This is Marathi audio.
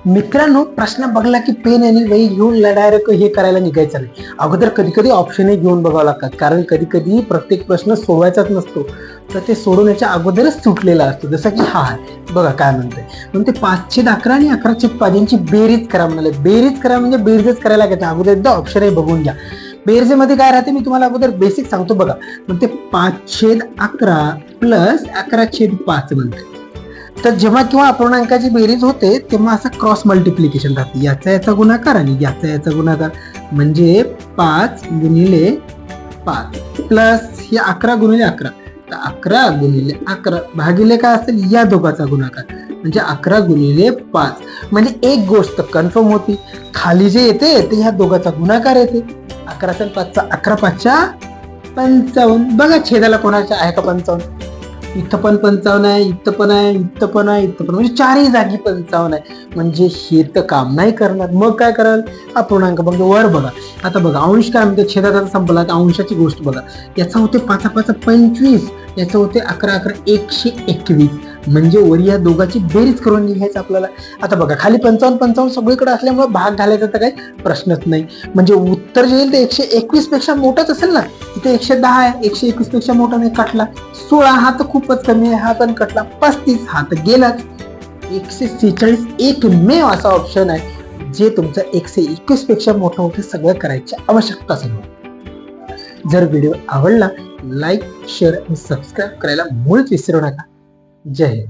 मित्रांनो, प्रश्न बघला की पेन आणि वही घेऊन डायरेक्ट हे करायला निघायचं नाही. अगोदर कधी कधी ऑप्शनही घेऊन बघावं लागतात, कारण कधी कधी प्रत्येक प्रश्न सोडवायचाच नसतो, तर ते सोडवण्याच्या अगोदरच सुटलेला असतो. जसं की हा आहे बघा काय म्हणतंय, म्हणते 5/11 आणि 11/5 यांची बेरीज करा म्हणाले. बेरीज करा म्हणजे बेरीजच करायला लागायचं. अगोदर एकदा ऑप्शनही बघून घ्या. बेरजेमध्ये काय राहते मी तुम्हाला अगोदर बेसिक सांगतो बघा. म्हणते 5/11 प्लस 11/5 म्हणते. तर जेव्हा किंवा अपूर्णांकाची बेरीज होते तेव्हा असं क्रॉस मल्टिप्लिकेशन राहते, याचा गुणाकार आणि याचा गुणाकार, म्हणजे 5 x 5 प्लस हे 11 x 11, तर 11 x 11 भागिले काय असेल या दोघाचा गुणाकार, म्हणजे 11 x 5. म्हणजे एक गोष्ट कन्फर्म होती, खाली जे येते ते ह्या दोघाचा गुणाकार येते. 11 आणि 5 11×5 = 55. बघा छेदाला कोणाच्या आहे का 55? इथं पण 55 आहे, इथं पण आहे, इथं पण आहे, इथं पण, म्हणजे चारही जागी 55 आहे. म्हणजे हे तर काम नाही करणार. मग काय कराल? अपूर्णांक बघा वर बघा. आता बघा अंश काय म्हणते, छेदाचा संपला तर अंशाची गोष्ट बघा. याचा होते 5×5 = 25, याचं होते 11×11 = 121. म्हणजे वर या दोघांची बेरीज करून लिहायचं आपल्याला. आता बघा खाली 55 सगळीकडे असल्यामुळे भाग घालायचा तर काही प्रश्नच नाही. म्हणजे उत्तर जे येईल ते 121 पेक्षा मोठंच असेल ना. इथे 110 आहे, 121 पेक्षा मोठा नाही, कटला. 16 हा तर खूपच कमी आहे, हा पण कटला. 35 हा तर गेलाच. 146 एकमेव असा ऑप्शन आहे जे तुमचं 121 पेक्षा मोठं होते. सगळं करायची आवश्यकता नाही. जर व्हिडिओ आवडला लाईक, शेअर आणि सबस्क्राईब करायला मुळीच विसरू नका. जय हिंद.